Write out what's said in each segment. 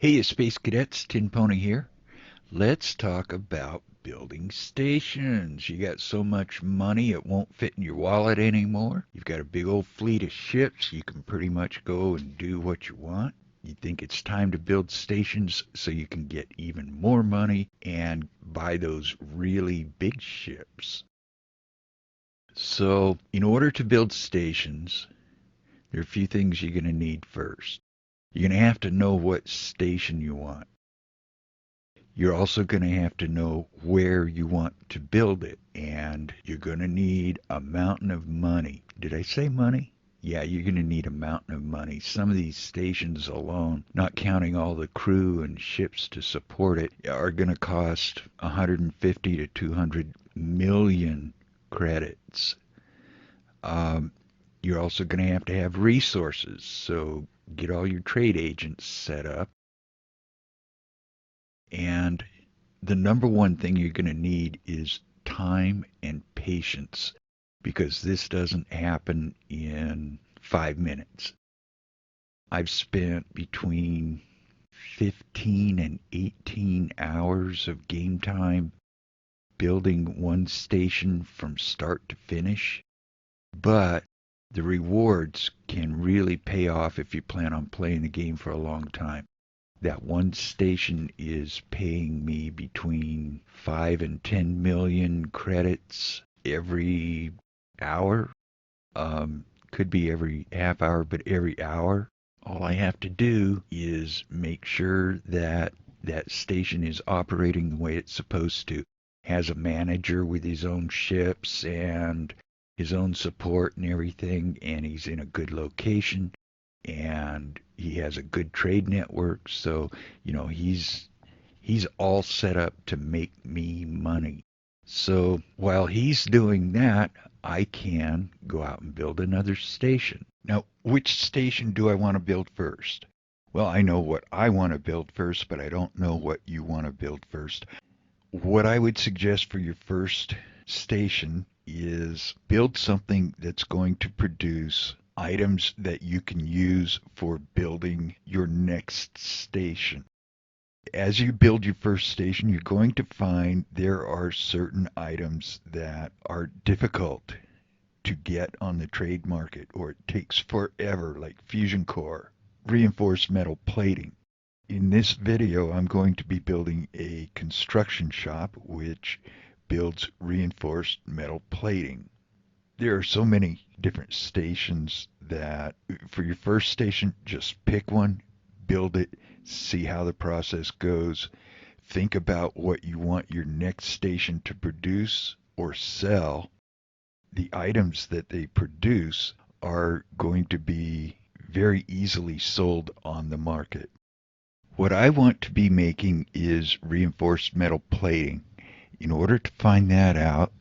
Hey, you Space Cadets, Tin Pony here. Let's talk about building stations. You got so much money it won't fit in your wallet anymore. You've got a big old fleet of ships. You can pretty much go and do what you want. You think it's time to build stations so you can get even more money and buy those really big ships. So, in order to build stations, there are a few things you're going to need first. You're going to have to know what station you want. You're also going to have to know where you want to build it, and you're going to need a mountain of money. Did I say money? Yeah, you're going to need a mountain of money. Some of these stations alone, not counting all the crew and ships to support it, are going to cost 150 to 200 million credits. You're also going to have resources, so get all your trade agents set up. And the number one thing you're going to need is time and patience, because this doesn't happen in 5 minutes. I've spent between 15 and 18 hours of game time building one station from start to finish, but the rewards can really pay off if you plan on playing the game for a long time. That one station is paying me between 5 and 10 million credits every hour. Could be every half hour, but every hour. All I have to do is make sure that that station is operating the way it's supposed to. Has a manager with his own ships and his own support and everything, and he's in a good location, and he has a good trade network. So, he's all set up to make me money. So while he's doing that, I can go out and build another station. Now, which station do I want to build first? Well, I know what I want to build first, but I don't know what you want to build first. What I would suggest for your first station is build something that's going to produce items that you can use for building your next station. As you build your first station, you're going to find there are certain items that are difficult to get on the trade market, or it takes forever, like fusion core, reinforced metal plating. In this video, I'm going to be building a construction shop which builds reinforced metal plating. There are so many different stations that for your first station, just pick one, build it, see how the process goes. Think about what you want your next station to produce or sell. The items that they produce are going to be very easily sold on the market. What I want to be making is reinforced metal plating. In order to find that out,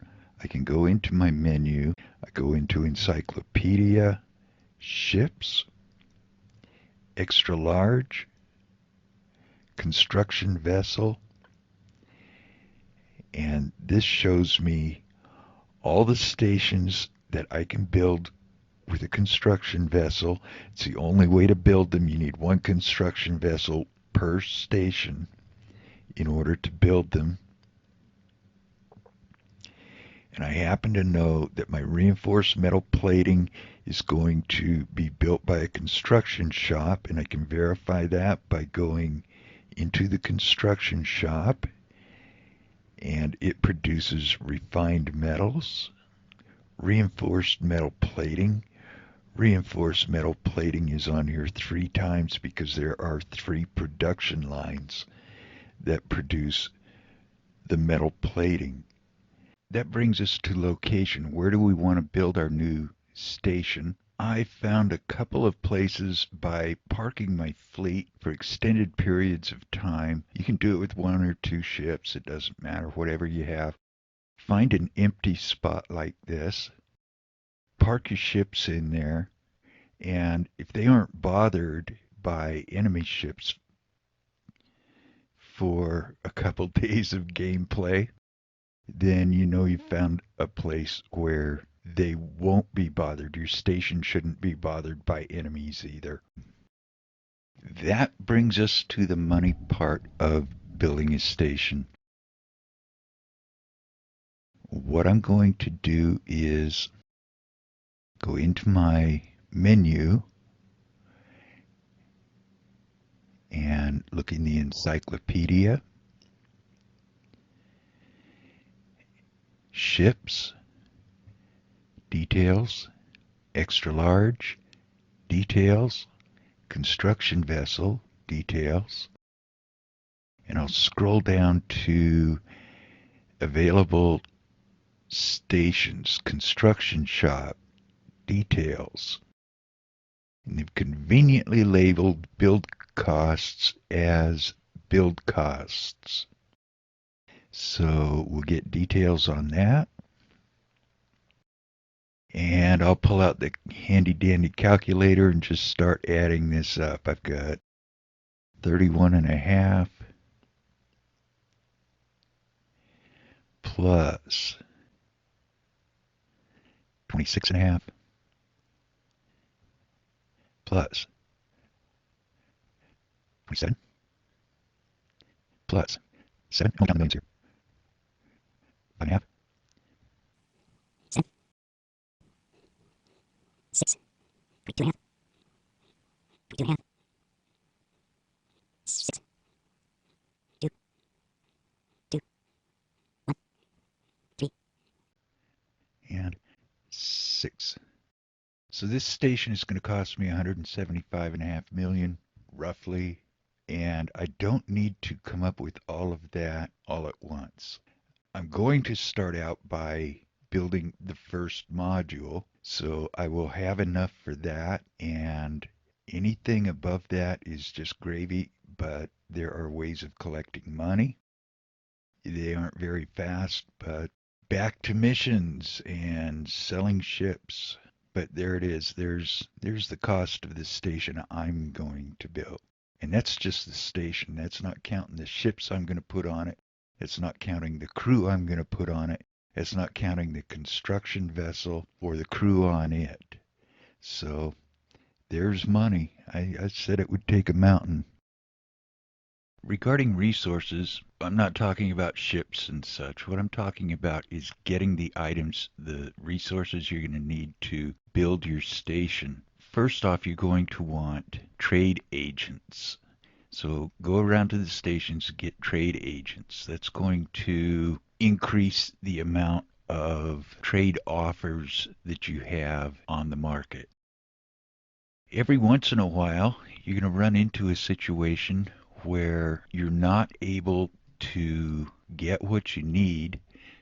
I can go into my menu. I go into Encyclopedia, Ships, Extra Large, Construction Vessel, and this shows me all the stations that I can build with a construction vessel. It's the only way to build them. You need one construction vessel per station in order to build them. And I happen to know that my reinforced metal plating is going to be built by a construction shop, and I can verify that by going into the construction shop, and it produces refined metals, reinforced metal plating. Reinforced metal plating is on here 3 times because there are 3 production lines that produce the metal plating. That brings us to location. Where do we want to build our new station? I found a couple of places by parking my fleet for extended periods of time. You can do it with 1 or 2 ships. It doesn't matter, whatever you have. Find an empty spot like this. Park your ships in there. And if they aren't bothered by enemy ships for a couple days of gameplay, then you know you found a place where they won't be bothered. Your station shouldn't be bothered by enemies either. That brings us to the money part of building a station. What I'm going to do is go into my menu and look in the encyclopedia, ships, details, extra large, details, construction vessel, details, and I'll scroll down to available stations, construction shop, details. And they've conveniently labeled build costs as build costs. So we'll get details on that. And I'll pull out the handy dandy calculator and just start adding this up. I've got 31.5 plus 26.5 plus 27 plus 7. Oh, down the millions here. 5.5. 7, 6, 2.5, 2.5, 6, 2, 2, 1, 3, and 6. So this station is going to cost me 175.5 million, roughly, and I don't need to come up with all of that all at once. I'm going to start out by building the first module, so I will have enough for that, and anything above that is just gravy, but there are ways of collecting money. They aren't very fast, but back to missions and selling ships. But there it is. There's the cost of the station I'm going to build. And that's just the station. That's not counting the ships I'm going to put on it. It's not counting the crew I'm going to put on it. It's not counting the construction vessel or the crew on it. So there's money. I said it would take a mountain. Regarding resources, I'm not talking about ships and such. What I'm talking about is getting the items, the resources you're going to need to build your station. First off, you're going to want trade agents. So go around to the stations, get trade agents. That's going to increase the amount of trade offers that you have on the market. Every once in a while, you're going to run into a situation where you're not able to get what you need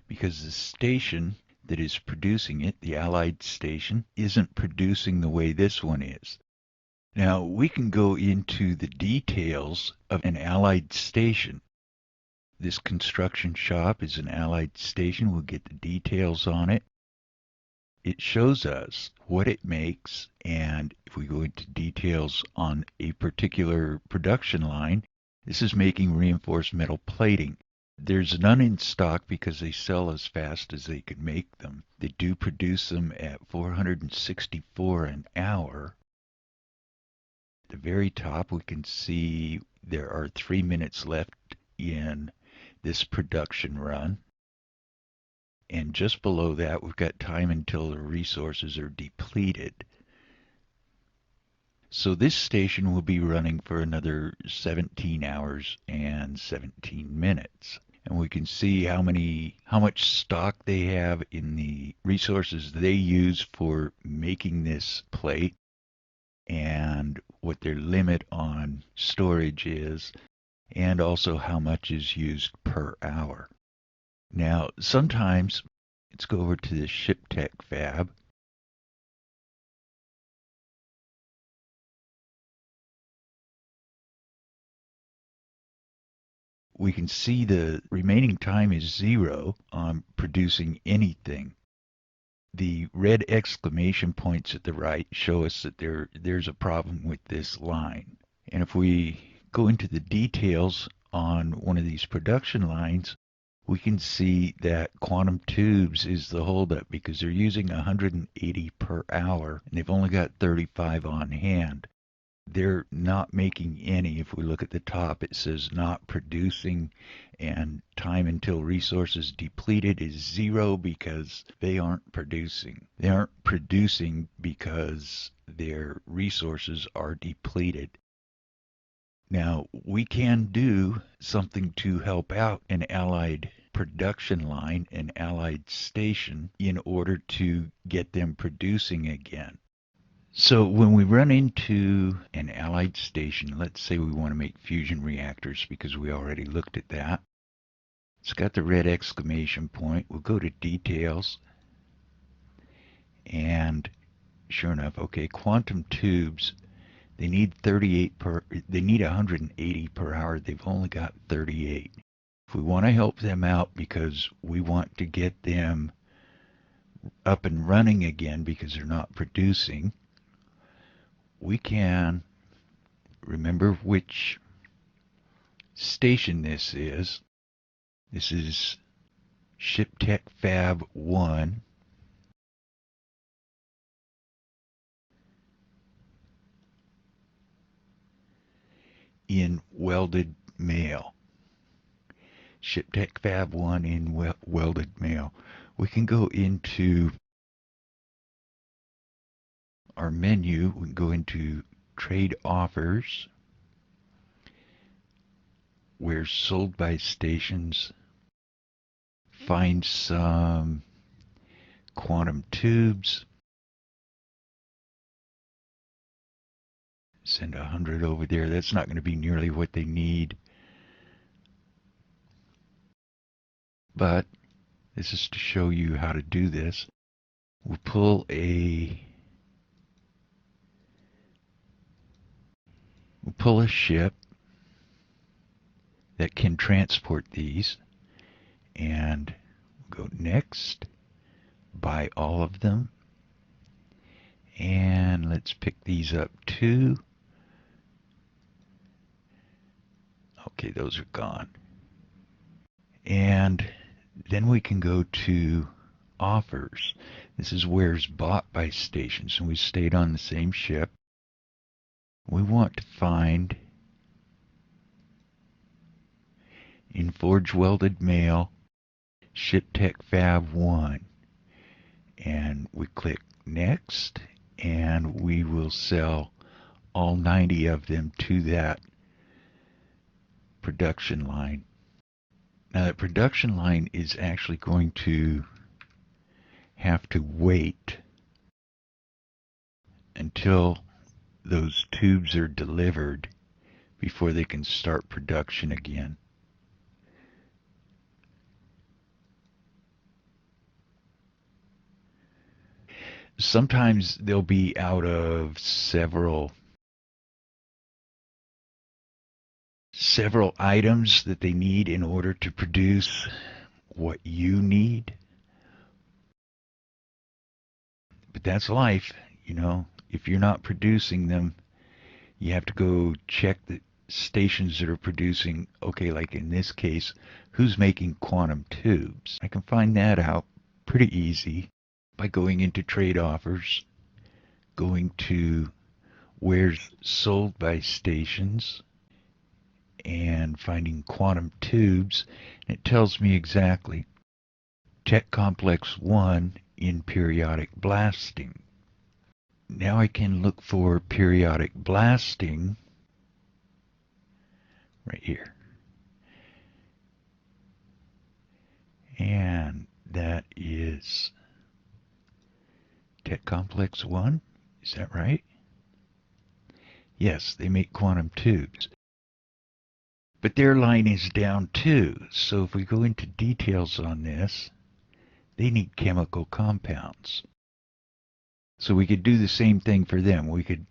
because the station that is producing it, the Allied station, isn't producing the way this one is. Now, we can go into the details of an Allied station. This construction shop is an Allied station. We'll get the details on it. It shows us what it makes, and if we go into details on a particular production line, this is making reinforced metal plating. There's none in stock because they sell as fast as they can make them. They do produce them at 464 an hour. At the very top, we can see there are 3 minutes left in this production run. And just below that, we've got time until the resources are depleted. So this station will be running for another 17 hours and 17 minutes. And we can see how much stock they have in the resources they use for making this plate and what their limit on storage is, and also how much is used per hour. Now, sometimes, let's go over to the Ship Tech fab. We can see the remaining time is 0 on producing anything. The red exclamation points at the right show us that there's a problem with this line. And if we go into the details on one of these production lines, we can see that quantum tubes is the holdup because they're using 180 per hour and they've only got 35 on hand. they're not making any. If we look at the top, it says not producing, and time until resources depleted is 0 because they aren't producing. They aren't producing because their resources are depleted. Now, we can do something to help out an allied production line, an allied station, in order to get them producing again. So when we run into an allied station, let's say we want to make fusion reactors because we already looked at that. It's got the red exclamation point. We'll go to details, and sure enough, okay, quantum tubes, they need 180 per hour. They've only got 38. If we want to help them out because we want to get them up and running again because they're not producing, we can remember which station this is. This is ShipTech Fab 1. In welded mail. ShipTech Fab 1 in welded mail. We can go into our menu. We can go into trade offers, where sold by stations, find some quantum tubes, send 100 over there. That's not going to be nearly what they need, but this is to show you how to do this. We'll pull a ship that can transport these, and we'll go next, buy all of them, and let's pick these up too. Okay, those are gone. And then we can go to offers. This is where it's bought by stations, and we stayed on the same ship. We want to find in forge welded mail ShipTech Fab 1, and we click next, and we will sell all 90 of them to that production line. Now that production line is actually going to have to wait until those tubes are delivered before they can start production again. Sometimes they'll be out of several items that they need in order to produce what you need. But that's life, you know. If you're not producing them, you have to go check the stations that are producing. Okay, like in this case, who's making quantum tubes? I can find that out pretty easy by going into trade offers, going to where's sold by stations, and finding quantum tubes. And it tells me exactly. Tech Complex 1 in periodic blasting. Now I can look for periodic blasting right here. And that is Tech Complex 1. Is that right? Yes, they make quantum tubes. But their line is down too. So if we go into details on this, they need chemical compounds. So we could do the same thing for them. We could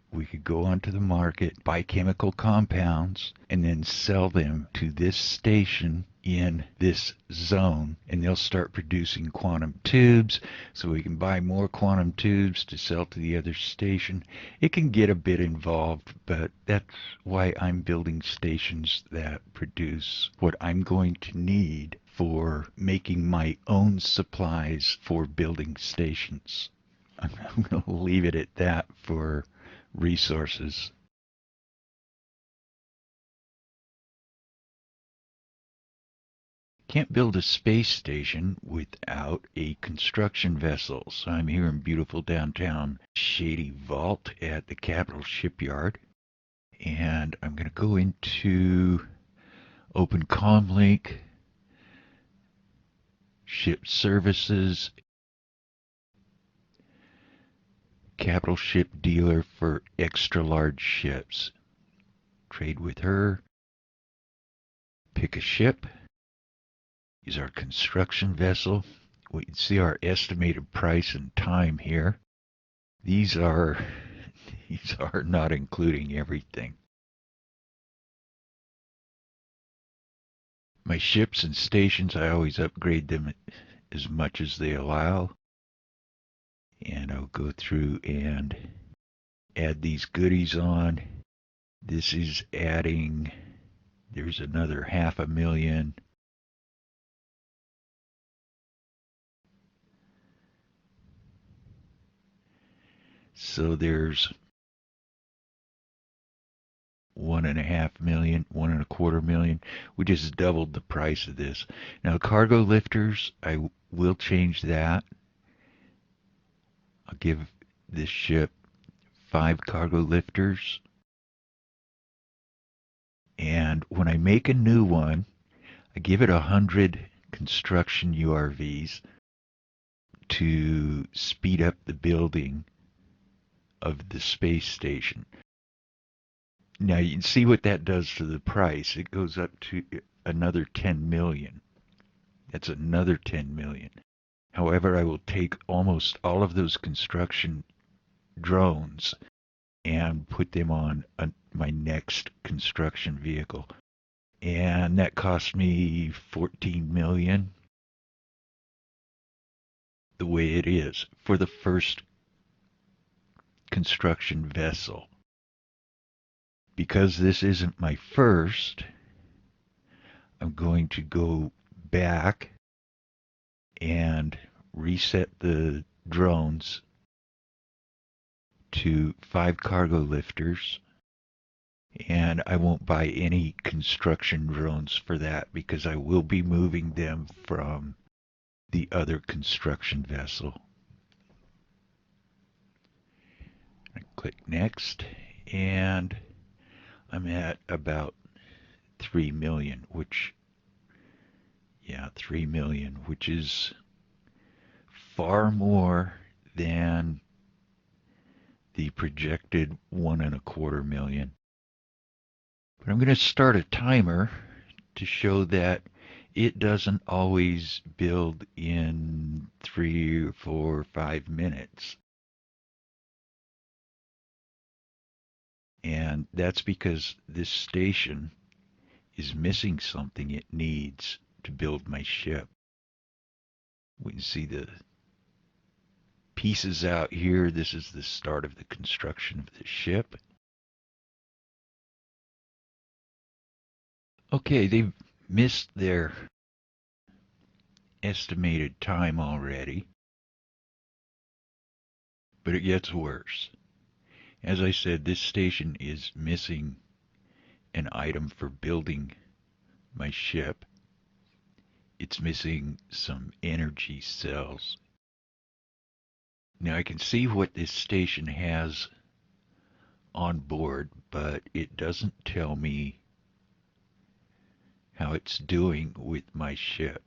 go onto the market, buy chemical compounds, and then sell them to this station in this zone, and they'll start producing quantum tubes, so we can buy more quantum tubes to sell to the other station. It can get a bit involved, but that's why I'm building stations that produce what I'm going to need for making my own supplies for building stations. I'm going to leave it at that for resources. Can't build a space station without a construction vessel. So I'm here in beautiful downtown Shady Vault at the Capital Shipyard. And I'm going to go into Open Comlink, Ship Services, Capital Ship Dealer for extra large ships. Trade with her. Pick a ship. Use our construction vessel. We can see our estimated price and time here. These are not including everything. My ships and stations, I always upgrade them as much as they allow. And I'll go through and add these goodies on. This is adding, there's another 500,000. So there's 1.5 million, 1.25 million. We just doubled the price of this. Now cargo lifters, I will change that. I'll give this ship 5 cargo lifters. And when I make a new one, I give it 100 construction URVs to speed up the building of the space station. Now you can see what that does to the price. It goes up to another 10 million. That's another 10 million. However, I will take almost all of those construction drones and put them on my next construction vehicle. And that cost me 14 million the way it is for the first construction vessel. Because this isn't my first, I'm going to go back and reset the drones to 5 cargo lifters. And I won't buy any construction drones for that because I will be moving them from the other construction vessel. I click next, and I'm at about 3 million, which, yeah, 3 million, which is far more than the projected 1.25 million. But I'm going to start a timer to show that it doesn't always build in 3 or 4 or 5 minutes. And that's because this station is missing something it needs to build my ship. We can see the pieces out here. This is the start of the construction of the ship. Okay, they've missed their estimated time already, but it gets worse. As I said, this station is missing an item for building my ship. It's missing some energy cells. Now I can see what this station has on board, but it doesn't tell me how it's doing with my ship.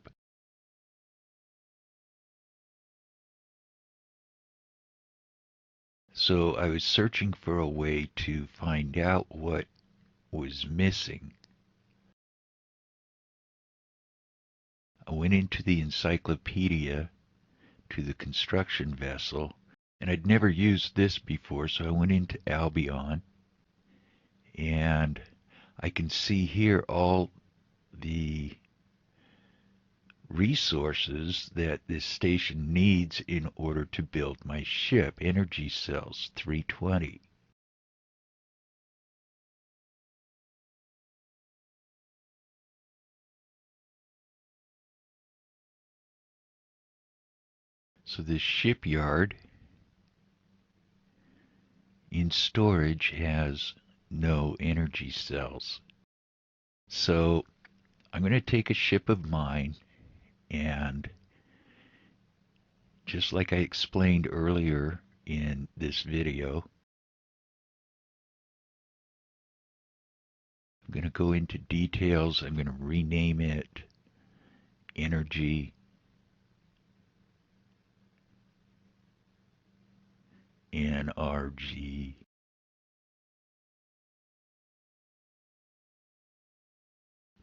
So I was searching for a way to find out what was missing. I went into the encyclopedia to the construction vessel, and I'd never used this before, so I went into Albion, and I can see here all the resources that this station needs in order to build my ship. Energy cells, 320. So this shipyard in storage has no energy cells. So I'm going to take a ship of mine, and just like I explained earlier in this video, I'm going to go into details. I'm going to rename it Energy NRG.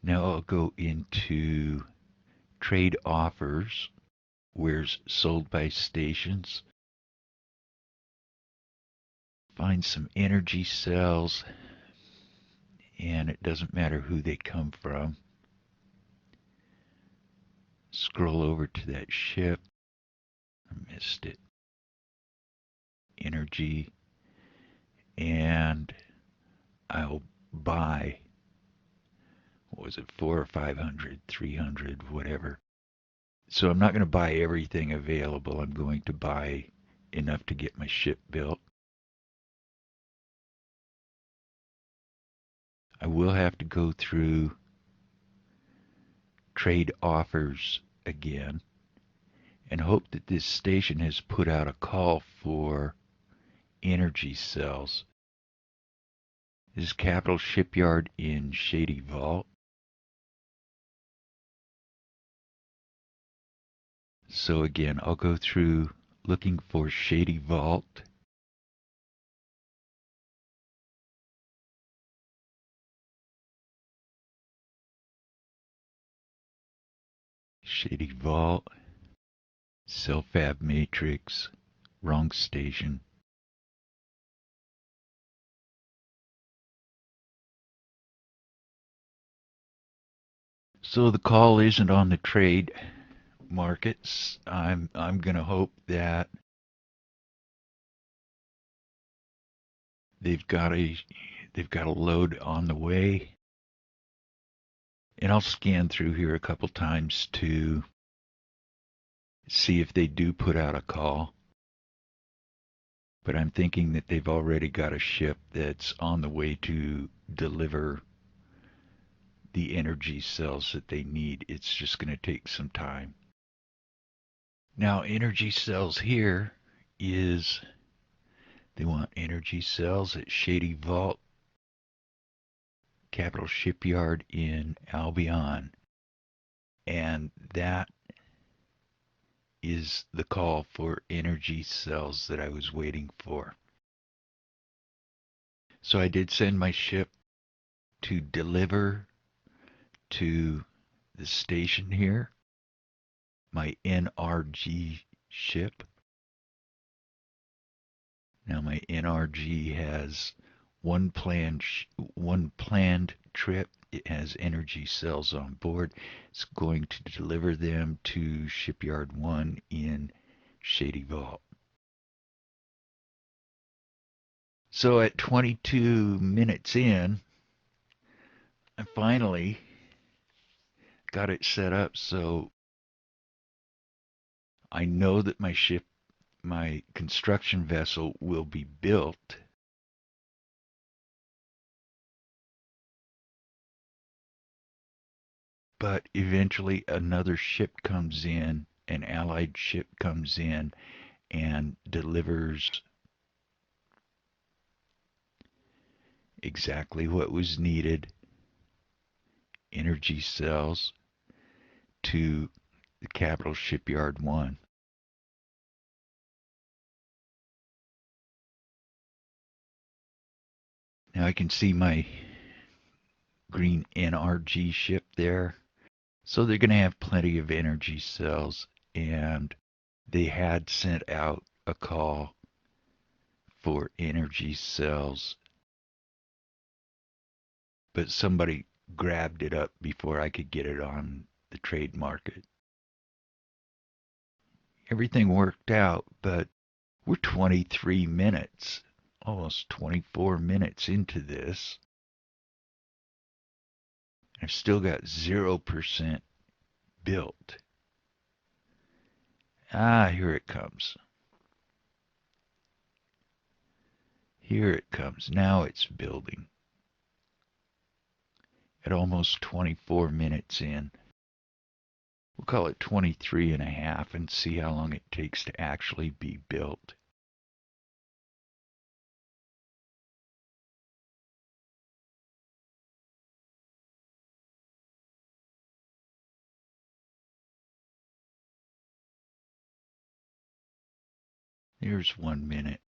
Now I'll go into trade offers, where's sold by stations. Find some energy cells, and it doesn't matter who they come from. Scroll over to that ship. I missed it. Energy. And I'll buy, what was it, 400 or 500, 300, whatever. So I'm not going to buy everything available. I'm going to buy enough to get my ship built. I will have to go through trade offers again and hope that this station has put out a call for energy cells. This is Capital Shipyard in Shady Vault. So again, I'll go through looking for Shady Vault. Shady Vault. Cell-fab matrix. Wrong station. So the call isn't on the trade markets. I'm gonna hope that they've got a load on the way. And I'll scan through here a couple times to see if they do put out a call. But I'm thinking that they've already got a ship that's on the way to deliver the energy cells that they need. It's just going to take some time. Now, energy cells here is they want energy cells at Shady Vault, Capital Shipyard in Albion. And that is the call for energy cells that I was waiting for. So I did send my ship to deliver to the station here, my NRG ship. Now my NRG has one planned trip. It has energy cells on board. It's going to deliver them to Shipyard 1 in Shady Vault. So at 22 minutes in, I finally got it set up so I know that my construction vessel will be built. But eventually another ship comes in, an allied ship comes in and delivers exactly what was needed, energy cells, to the Capital Shipyard 1. Now I can see my green NRG ship there. So they're going to have plenty of energy cells, and they had sent out a call for energy cells, but somebody grabbed it up before I could get it on the trade market. Everything worked out, but we're 23 minutes, almost 24 minutes into this. I've still got 0% built. Ah, here it comes. Here it comes. Now it's building. at almost 24 minutes in. We'll call it 23 and a half and see how long it takes to actually be built. There's 1 minute.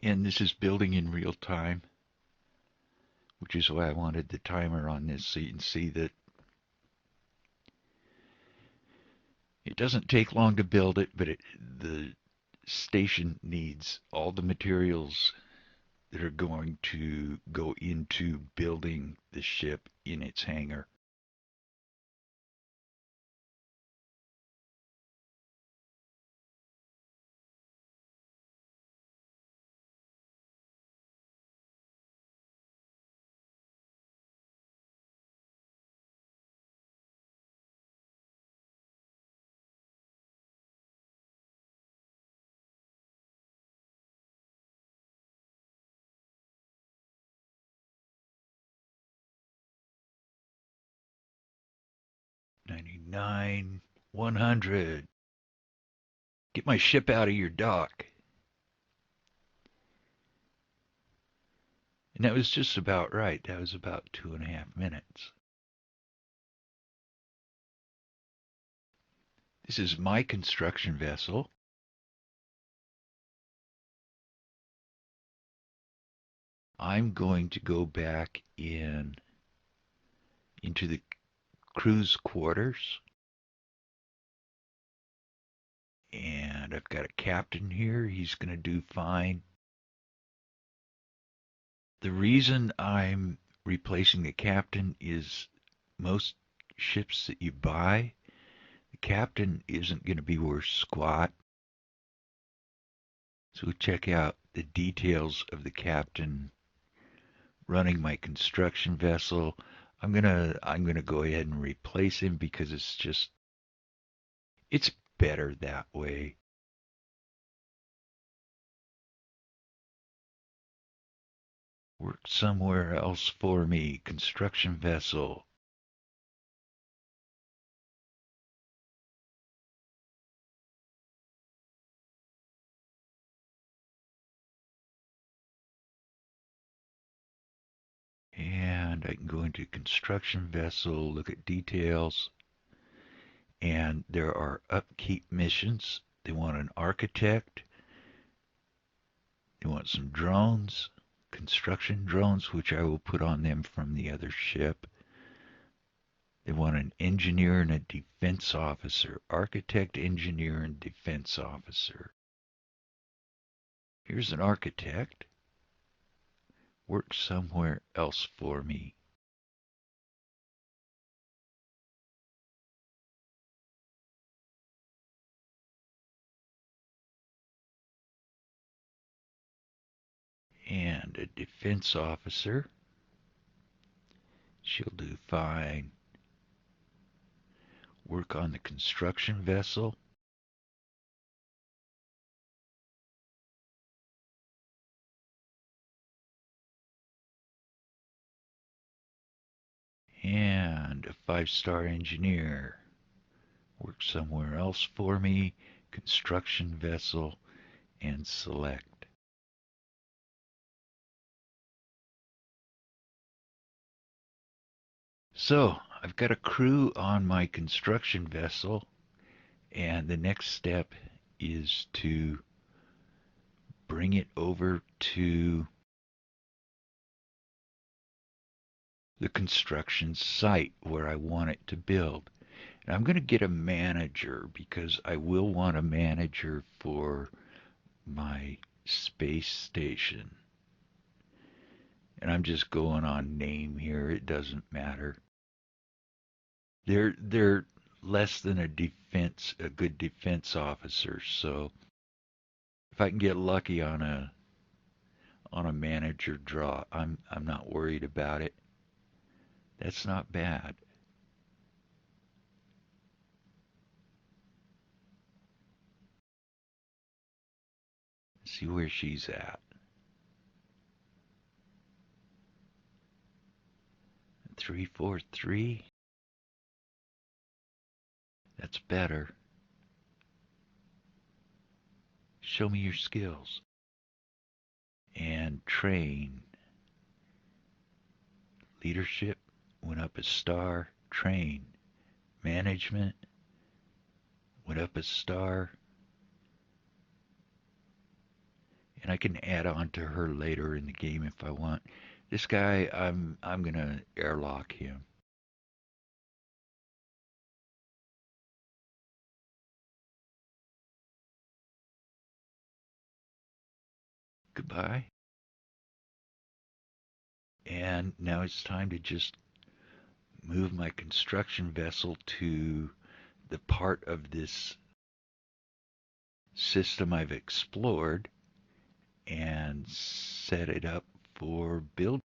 And this is building in real time, which is why I wanted the timer on this, so you can see that it doesn't take long to build it, but the station needs all the materials that are going to go into building the ship in its hangar. '99, 100. Get my ship out of your dock. And that was just about right. That was about 2.5 minutes. This is my construction vessel. I'm going to go back into the crew's quarters. And I've got a captain here. He's going to do fine. The reason I'm replacing the captain is most ships that you buy, the captain isn't going to be worth squat. So check out the details of the captain running my construction vessel. I'm gonna go ahead and replace him because it's better that way. Work somewhere else for me. Construction vessel. And I can go into construction vessel, look at details, and there are upkeep missions. They want an architect. They want some drones, construction drones, which I will put on them from the other ship. They want an engineer and a defense officer. Architect, engineer, and defense officer. Here's an architect. Work somewhere else for me. And a defense officer. She'll do fine. Work on the construction vessel. And a 5-star engineer. Work somewhere else for me. Construction vessel and select. So I've got a crew on my construction vessel, and the next step is to bring it over to the construction site where I want it to build. And I'm going to get a manager because I will want a manager for my space station. And I'm just going on name here. It doesn't matter. They're less than a good defense officer. So if I can get lucky on a manager draw, I'm not worried about it. That's not bad. See where she's at. 343. That's better. Show me your skills. And train. Leadership went up a star. Train. Management went up a star. And I can add on to her later in the game if I want. This guy, I'm gonna airlock him. Goodbye. And now it's time to just move my construction vessel to the part of this system I've explored and set it up for building.